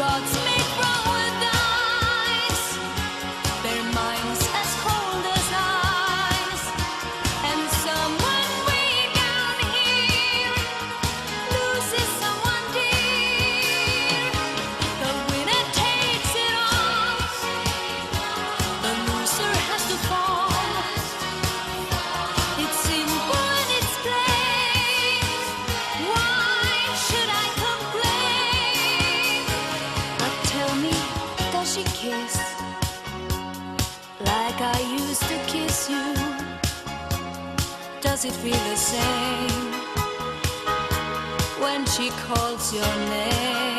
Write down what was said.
Gods made paradise, their minds as cold as ice, and someone way down here loses someone dear. The winner takes it all, the loser has to fall. It's simple and it's plain. Why should I complain? But tell me, does she kiss like I used to kiss you? Does it feel the same when she calls your name?